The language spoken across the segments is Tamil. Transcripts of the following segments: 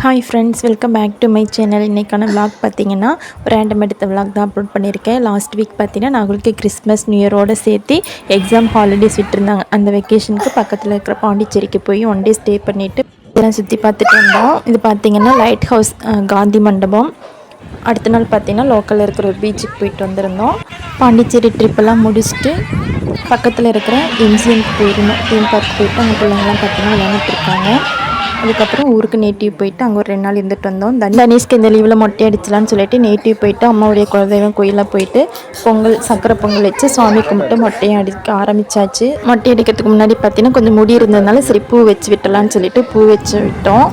Hi friends, welcome back to my channel. இன்றைக்கான விளாக் பார்த்தீங்கன்னா ரேண்டம் எடுத்த விளாக் தான் அப்லோட் பண்ணியிருக்கேன். லாஸ்ட் வீக் பார்த்தீங்கன்னா நாங்களுக்கு கிறிஸ்மஸ் நியூ இயரோடு சேர்த்து எக்ஸாம் ஹாலிடேஸ் விட்டுருந்தாங்க. அந்த வெக்கேஷனுக்கு பக்கத்தில் இருக்கிற பாண்டிச்சேரிக்கு போய் ஒன் டே ஸ்டே பண்ணிவிட்டு இதெல்லாம் சுற்றி பார்த்துட்டு வந்தோம். இது பார்த்திங்கன்னா லைட் ஹவுஸ் காந்தி மண்டபம். அடுத்த நாள் பார்த்திங்கன்னா லோக்கலில் இருக்கிற ஒரு பீச்சுக்கு போயிட்டு வந்திருந்தோம். பாண்டிச்சேரி ட்ரிப்பெல்லாம் முடிச்சுட்டு பக்கத்தில் இருக்கிற எம்ஜிஎம்க்கு போயிருந்தோம். தீம் பார்க் போயிட்டு அங்கே பிள்ளைங்கள்லாம் பார்த்திங்கன்னா விளையாண்டுட்ருக்காங்க. அதுக்கப்புறம் ஊருக்கு நேட்டிவ் போயிட்டு அங்கே ஒரு 2 நாள் இருந்துட்டு வந்தோம். தனீஷ்க்கு இந்த லீவில் மொட்டை அடிச்சலான்னு சொல்லிட்டு நேட்டிவ் போயிட்டு அம்மாவுடைய குலதெய்வம் கோயிலில் போயிட்டு பொங்கல் சக்கரை பொங்கல் வச்சு சாமி கும்பிட்டு மொட்டையை அடிக்க ஆரம்பித்தாச்சு. மொட்டை அடிக்கிறதுக்கு முன்னாடி பார்த்தீங்கன்னா கொஞ்சம் முடி இருந்ததுனால சரி பூ வச்சு விட்டலான்னு சொல்லிட்டு பூ வச்சு விட்டோம்.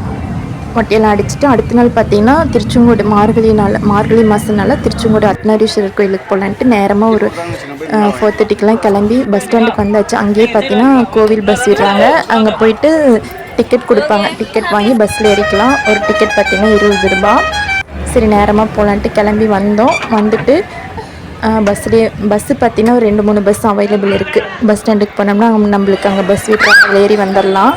மொட்டையெல்லாம் அடிச்சுட்டு அடுத்த நாள் பார்த்தீங்கன்னா திருச்செங்கோடு மார்கழி மாதம்னால திருச்செங்கோடு அர்த்தநாரீஸ்வரர் கோயிலுக்கு போகலான்ட்டு நேரமாக ஒரு 4:30க்கெலாம் கிளம்பி பஸ் ஸ்டாண்டுக்கு வந்தாச்சு. அங்கேயே பார்த்தீங்கன்னா கோவில் பஸ் விடுறாங்க. அங்கே போயிட்டு டிக்கெட் கொடுப்பாங்க. டிக்கெட் வாங்கி பஸ்ஸில் ஏறிக்கலாம். ஒரு டிக்கெட் பார்த்திங்கன்னா 20 ரூபாய். சரி நேரமாக போகலான்ட்டு கிளம்பி வந்தோம். வந்துட்டு பஸ்ஸு பார்த்திங்கன்னா ஒரு 2-3 பஸ் அவைலபிள் இருக்குது. பஸ் ஸ்டாண்டுக்கு போனோம்னா நம்மளுக்கு அங்கே பஸ் விட்டுறாங்க, ஏறி வந்துடலாம்.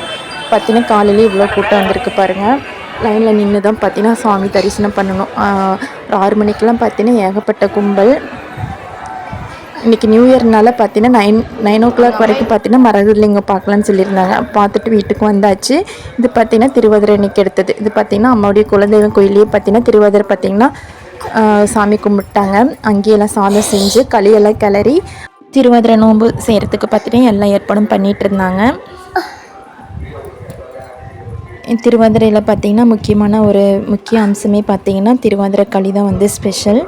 பார்த்திங்கன்னா காலையிலே இவ்வளோ கூட்டம் வந்திருக்கு பாருங்கள். லைனில் நின்று தான் பார்த்திங்கன்னா சாமி தரிசனம் பண்ணணும். ஒரு 6 மணிக்கெலாம் பார்த்திங்கன்னா ஏகப்பட்ட கும்பல். இன்றைக்கி நியூ இயர்னால பார்த்தீங்கன்னா 9 o'clock வரைக்கும் பார்த்தீங்கன்னா மரகதலிங்கம் பார்க்கலான்னு சொல்லியிருந்தாங்க. பார்த்துட்டு வீட்டுக்கு வந்தாச்சு. இது பார்த்திங்கன்னா திருவாதிரை அன்றைக்கி எடுத்தது. இது பார்த்திங்கன்னா அம்மாவுடைய குலதெய்வம் கோயிலே பார்த்திங்கன்னா திருவாதிரை பார்த்திங்கன்னா சாமி கும்பிட்டாங்க. அங்கேயெல்லாம் சாதம் செஞ்சு களியெல்லாம் கிளறி திருவாதிரை நோன்பு செய்கிறதுக்கு பார்த்திங்கன்னா எல்லா ஏற்பாடும் பண்ணிகிட்டு இருந்தாங்க. திருவாதிரையில் பார்த்திங்கன்னா முக்கிய அம்சமே பார்த்திங்கன்னா திருவாதிரை களி தான் வந்து ஸ்பெஷல்.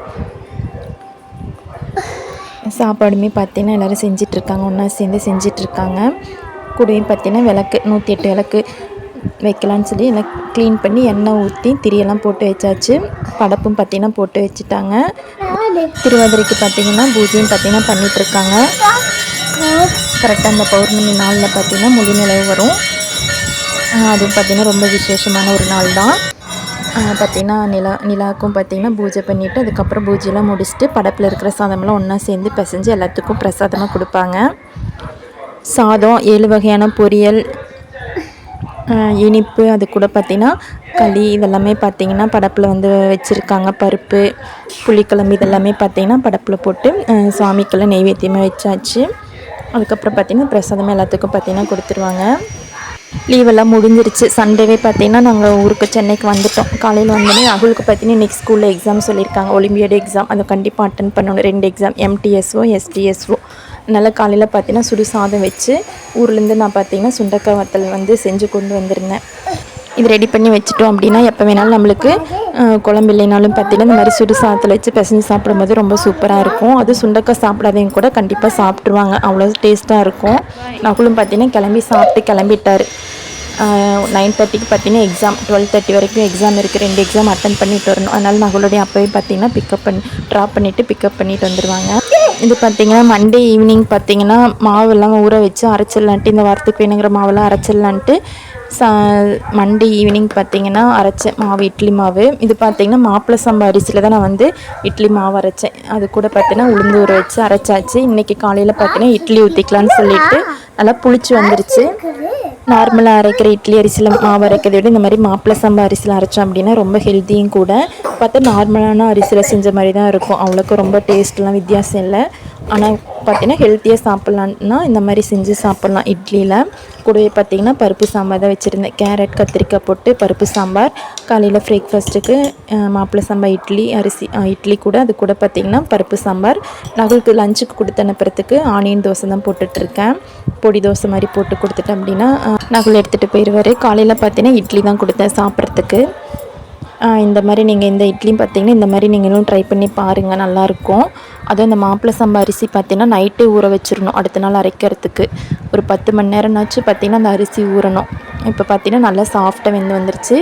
சாப்பாடுமே பார்த்திங்கன்னா எல்லோரும் செஞ்சிட்ருக்காங்க, ஒன்றா சேர்ந்து செஞ்சிட்ருக்காங்க. கூடவே பார்த்திங்கன்னா விளக்கு 108 விளக்கு வைக்கலான்னு சொல்லி எல்லாம் க்ளீன் பண்ணி எண்ணெய் ஊற்றி திரியெல்லாம் போட்டு வச்சாச்சு. படப்பும் பார்த்திங்கன்னா போட்டு வச்சுட்டாங்க. திருவாதிரைக்கு பார்த்திங்கன்னா பூஜையும் பார்த்திங்கன்னா பண்ணிகிட்ருக்காங்க. கரெக்டாக அந்த பௌர்ணமி நாளில் பார்த்திங்கன்னா முழு நிலவு வரும். அதுவும் பார்த்திங்கன்னா ரொம்ப விசேஷமான ஒரு நாள் தான். பார்த்திங்கன்னா நிலாவுக்கும் பார்த்திங்கன்னா பூஜை பண்ணிவிட்டு அதுக்கப்புறம் பூஜையெல்லாம் முடிச்சுட்டு படப்பில் இருக்கிற சாதமெல்லாம் ஒன்றா சேர்ந்து பிசைஞ்சு எல்லாத்துக்கும் பிரசாதமாக கொடுப்பாங்க. சாதம் 7 வகையான பொரியல், இனிப்பு, அது கூட பார்த்திங்கன்னா களி இதெல்லாமே பார்த்திங்கன்னா படப்பில் வந்து வச்சுருக்காங்க. பருப்பு, புளிக்குழம்பு இதெல்லாமே பார்த்திங்கன்னா படப்பில் போட்டு சாமிக்கெல்லாம் நெய்வேத்தியமாக வச்சாச்சு. அதுக்கப்புறம் பார்த்திங்கன்னா பிரசாதமாக எல்லாத்துக்கும் பார்த்திங்கன்னா கொடுத்துருவாங்க. லீவெல்லாம் முடிஞ்சிருச்சு. சண்டேவே பார்த்திங்கன்னா நாங்கள் ஊருக்கு சென்னைக்கு வந்துட்டோம். காலையில் வந்தோடனே அவளுக்கு பார்த்திங்கன்னா இன்றைக்கி ஸ்கூலில் எக்ஸாம் சொல்லியிருக்காங்க. ஒலிம்பியாடு எக்ஸாம், அதை கண்டிப்பாக அட்டன் பண்ணணும். 2 எக்ஸாம், MTSO STSO. அதனால் காலையில் பார்த்திங்கன்னா சுடு சாதம் வச்சு ஊர்லேருந்து நான் பார்த்திங்கன்னா சுண்டக்காய் வத்தல் வந்து செஞ்சு கொண்டு வந்திருந்தேன். இது ரெடி பண்ணி வச்சுட்டோம் அப்படின்னா எப்போ வேணாலும் நம்மளுக்கு குழம்பு இல்லைனாலும் பார்த்திங்கன்னா இந்த மாதிரி சுடு சாதத்தில் வச்சு பிசைஞ்சு சாப்பிடும்போது ரொம்ப சூப்பராக இருக்கும். அது சுண்டக்காய் சாப்பிடாதவங்க கூட கண்டிப்பாக சாப்பிட்ருவாங்க, அவ்வளோ டேஸ்ட்டாக இருக்கும். நகுலும் பார்த்திங்கன்னா கிளம்பி சாப்பிட்டு கிளம்பிட்டார். 9:30க்கு பார்த்திங்கன்னா எக்ஸாம், 12:30 வரைக்கும் எக்ஸாம் இருக்குது. 2 எக்ஸாம் அட்டன் பண்ணிட்டு வரணும். அதனால் நகுலுடைய அப்போவே பார்த்திங்கன்னா ட்ராப் பண்ணிவிட்டு பிக்கப் பண்ணிட்டு வந்துடுவாங்க. இது பார்த்திங்கன்னா மண்டே ஈவினிங் பார்த்திங்கன்னா மாவெல்லாம் ஊற வச்சு அரைச்சிடலான்ட்டு, இந்த வாரத்துக்கு வேணுங்கிற மாவெல்லாம் அரைச்சிடலான்ட்டு மண்டே ஈவினிங் பார்த்திங்கன்னா அரைச்ச மாவு இட்லி மாவு. இது பார்த்திங்கன்னா மாப்பிள்ளை சம்பா அரிசியில் தான் நான் வந்து இட்லி மாவு அரைச்சேன். அது கூட பார்த்திங்கன்னா உளுந்து ஊற வச்சு அரைச்சாச்சு. இன்றைக்கி காலையில் பார்த்திங்கன்னா இட்லி ஊற்றிக்கலான்னு சொல்லிட்டு நல்லா புளிச்சு வந்துருச்சு. நார்மலாக அரைக்கிற இட்லி அரிசியில் மாவு அரைக்கிறத விட இந்த மாதிரி மாப்பிள்ளை சம்பா அரிசியில் அரைச்சோம் அப்படின்னா ரொம்ப ஹெல்த்தியும் கூட. பார்த்தா நார்மலான அரிசியில் செஞ்ச மாதிரி தான் இருக்கும், அவ்வளோக்கு ரொம்ப டேஸ்ட்லாம் வித்தியாசம் இல்லை. ஆனால் பார்த்திங்கன்னா ஹெல்த்தியாக சாப்பிட்லான்னா இந்த மாதிரி செஞ்சு சாப்பிட்லாம் இட்லியில். கூடவே பார்த்திங்கன்னா பருப்பு சாம்பார் தான் வச்சுருந்தேன். கேரட் கத்திரிக்காய் போட்டு பருப்பு சாம்பார். காலையில் பிரேக்ஃபாஸ்ட்டுக்கு மாப்பிள்ளை சாம்பா இட்லி கூட அது கூட பார்த்திங்கன்னா பருப்பு சாம்பார். நகுலுக்கு லஞ்சுக்கு கொடுத்து அனுப்புறதுக்கு ஆனியன் தோசை தான் போட்டுட்ருக்கேன். பொடி தோசை மாதிரி போட்டு கொடுத்துட்டேன் அப்படின்னா நகுல் எடுத்துகிட்டு போயிடுவார். காலையில் பார்த்திங்கன்னா இட்லி தான் கொடுத்தேன் சாப்பிட்றதுக்கு. இந்த மாதிரி நீங்கள் இந்த இட்லியும் பார்த்திங்கன்னா இந்த மாதிரி நீங்களும் ட்ரை பண்ணி பாருங்கள், நல்லாயிருக்கும். அதுவும் இந்த மாப்பிள்ளை சம்பா அரிசி பார்த்திங்கன்னா நைட்டே ஊற வச்சிடணும். அடுத்த நாள் அரைக்கிறதுக்கு ஒரு 10 மணி நேரம்னாச்சு பார்த்திங்கன்னா அந்த அரிசி ஊறணும். இப்போ பார்த்திங்கன்னா நல்லா சாஃப்டாக வெந்து வந்துருச்சு.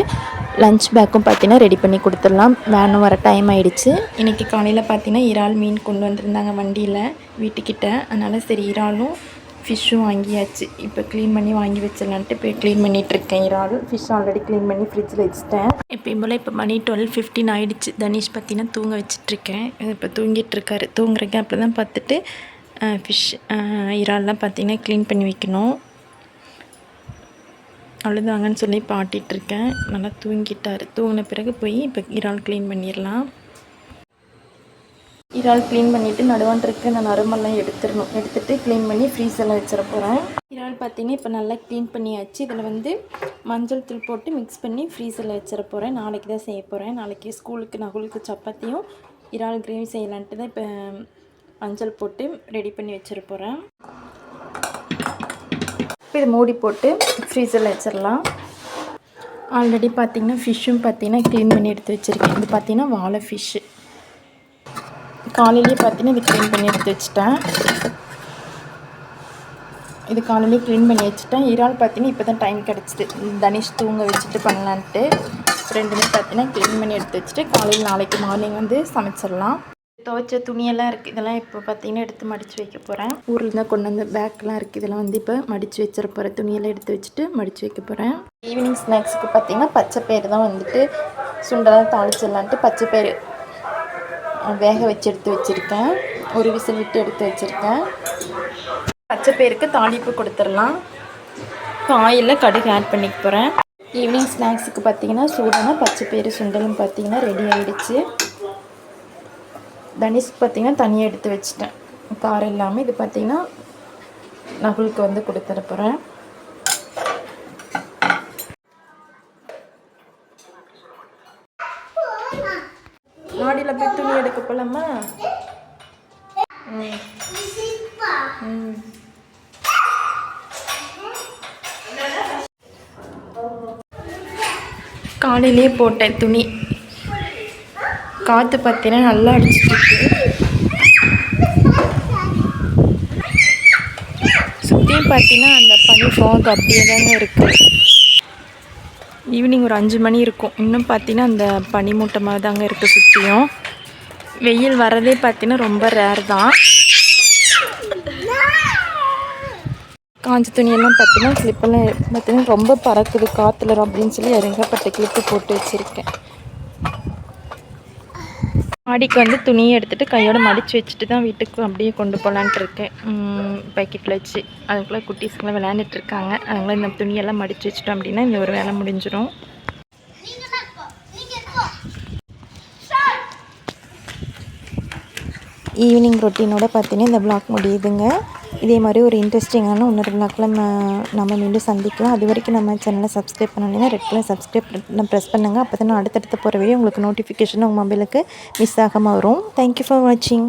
லஞ்ச் பேக்கும் பார்த்திங்கன்னா ரெடி பண்ணி கொடுத்துடலாம். வேனும் வர டைம் ஆகிடுச்சு. இன்றைக்கி காலையில் பார்த்திங்கன்னா இறால் மீன் கொண்டு வந்திருந்தாங்க வண்டியில் வீட்டுக்கிட்ட. அதனால் சரி இறாலும் ஃபிஷ்ஷும் வாங்கியாச்சு. இப்போ க்ளீன் பண்ணி வாங்கி வச்சிடலான்ட்டு இப்போ க்ளீன் பண்ணிகிட்ருக்கேன். இறால் ஃபிஷ் ஆல்ரெடி க்ளீன் பண்ணி ஃப்ரிட்ஜில் வச்சுட்டேன். எப்பயும் போல் இப்போ மணி 12:15 ஆகிடுச்சு. தனீஷ் பார்த்திங்கன்னா தூங்க வச்சிட்ருக்கேன். இப்போ தூங்கிட்டுருக்காரு. தூங்குற கேப்பில் தான் பார்த்துட்டு ஃபிஷ் இறால்லாம் பார்த்திங்கன்னா க்ளீன் பண்ணி வைக்கணும். அழுதாங்கன்னு சொல்லி பாட்டிகிட்ருக்கேன். நல்லா தூங்கிட்டார். தூங்கின பிறகு போய் இப்போ இறால் க்ளீன் பண்ணிடலாம். இறால் க்ளீன் பண்ணிவிட்டு நடுவான்ட்ருக்கு நான் நறுமெல்லாம் எடுத்துகிட்டு க்ளீன் பண்ணி ஃப்ரீசரில் வச்சிட போகிறேன். இறால் பார்த்திங்கன்னா இப்போ நல்லா க்ளீன் பண்ணியாச்சு. இதில் வந்து மஞ்சள் தூள் போட்டு மிக்ஸ் பண்ணி ஃப்ரீசரில் வச்சிட போகிறேன். நாளைக்கு தான் செய்ய போகிறேன். நாளைக்கு ஸ்கூலுக்கு நகுலுக்கு சப்பாத்தியும் இறால் கிரேவி செய்யலான்ட்டு தான் இப்போ மஞ்சள் போட்டு ரெடி பண்ணி வச்சிட போகிறேன். இப்போ இதை மூடி போட்டு ஃப்ரீசரில் வச்சிடலாம். ஆல்ரெடி பார்த்திங்கன்னா ஃபிஷ்ஷும் பார்த்திங்கன்னா க்ளீன் பண்ணி எடுத்து வச்சுருக்கேன். இது பார்த்திங்கன்னா வாழை ஃபிஷ்ஷு. காலையிலேயே பார்த்தீங்கன்னா இது க்ளீன் பண்ணி எடுத்து வச்சுட்டேன். இது காலையிலேயே க்ளீன் பண்ணி வச்சுட்டேன். இறால் பார்த்தீங்கன்னா இப்போ தான் டைம் கிடச்சிது. தனிஷ் தூங்க வச்சுட்டு பண்ணலான்ட்டு ரெண்டுமே பார்த்தீங்கன்னா க்ளீன் பண்ணி எடுத்து வச்சுட்டு காலையில் நாளைக்கு மார்னிங் வந்து சமைச்சிடலாம். துவைச்ச துணியெல்லாம் இருக்குது. இதெல்லாம் இப்போ பார்த்தீங்கன்னா எடுத்து மடித்து வைக்க போகிறேன். ஊரில் தான் கொண்டு வந்து பேக்கெலாம் இருக்குது. இதெல்லாம் வந்து இப்போ மடித்து வச்சிட போகிறேன். துணியெல்லாம் எடுத்து வச்சுட்டு மடித்து வைக்க போகிறேன். ஈவினிங் ஸ்நாக்ஸுக்கு பார்த்தீங்கன்னா பச்சை பயிறு தான் வந்துட்டு சுண்டெல்லாம் தாளிச்சிடலான்ட்டு பச்சை பயிறு வேக வச்சு எடுத்து வச்சுருக்கேன். ஒரு விசில் விட்டு எடுத்து வச்சுருக்கேன். பச்சை பயிருக்கு தாளிப்பு கொடுத்துடலாம். ஆயிலில் கடுகு ஆட் பண்ணிக்க போகிறேன். ஈவினிங் ஸ்நாக்ஸுக்கு பார்த்திங்கன்னா சூடான பச்சை பயிறு சுண்டலும் பார்த்திங்கன்னா ரெடி ஆகிடுச்சு. தனிஷ்க்கு பார்த்திங்கன்னா தனியாக எடுத்து வச்சுட்டேன் காரம் இல்லாமல். இது பார்த்திங்கன்னா நகுலுக்கு வந்து கொடுத்துட போகிறேன். மாடியில் போய் துணி எடுக்க போகலாமா? காலையிலே போட்டேன் துணி. காற்று பார்த்தீங்கன்னா நல்லா அடிச்சுட்டு சுற்றியும் பார்த்தீங்கன்னா அந்த பனி ஃபாக் அப்படியே தாங்க இருக்குது. ஈவினிங் ஒரு 5 மணி இருக்கும். இன்னும் பார்த்தீங்கன்னா அந்த பனி மூட்டை மாதிரி தாங்க இருக்குது சுற்றியும். வெயில் வரதே பார்த்தீங்கன்னா ரொம்ப ரேர் தான். காஞ்ச துணியெல்லாம் பார்த்தீங்கன்னா கிளிப்பெல்லாம் பார்த்தீங்கன்னா ரொம்ப பறக்குது காற்றுல அப்படின்னு சொல்லி இறங்கப்பட்ட கிளிப்பு போட்டு வச்சுருக்கேன். மாடிக்கு வந்து துணியை எடுத்துகிட்டு கையோடு மடித்து வச்சுட்டு தான் வீட்டுக்கு அப்படியே கொண்டு போகலான்ட்டு இருக்கேன். பேக்கெட்டில் வச்சு அதுக்குள்ளே குட்டீஸ்க்கெலாம் விளையாண்டுட்ருக்காங்க. அதுக்குள்ளே இந்த துணியெல்லாம் மடித்து வச்சுட்டோம் அப்படின்னா இந்த ஒரு வேலை முடிஞ்சிடும். ஈவினிங் ரொட்டீனோட பார்த்தீங்கன்னா இந்த விளாக் முடியுதுங்க. இதே மாதிரி ஒரு இன்ட்ரெஸ்டிங்கான இன்னொரு விளாக்கில் நம்ம மீண்டும் சந்திக்கலாம். அது வரைக்கும் நம்ம சேனலை சப்ஸ்கிரைப் பண்ணலைன்னா ரெட் கலர் சப்ஸ்கிரைப் ப்ரெஸ் பண்ணுங்கள். அப்போ தான் நான் அடுத்தடுத்து போகிற வீடியோ உங்களுக்கு நோட்டிஃபிகேஷன் உங்கள் மொபைலுக்கு மிஸ் ஆகாமல் வரும். தேங்க்யூ ஃபார் வாட்சிங்.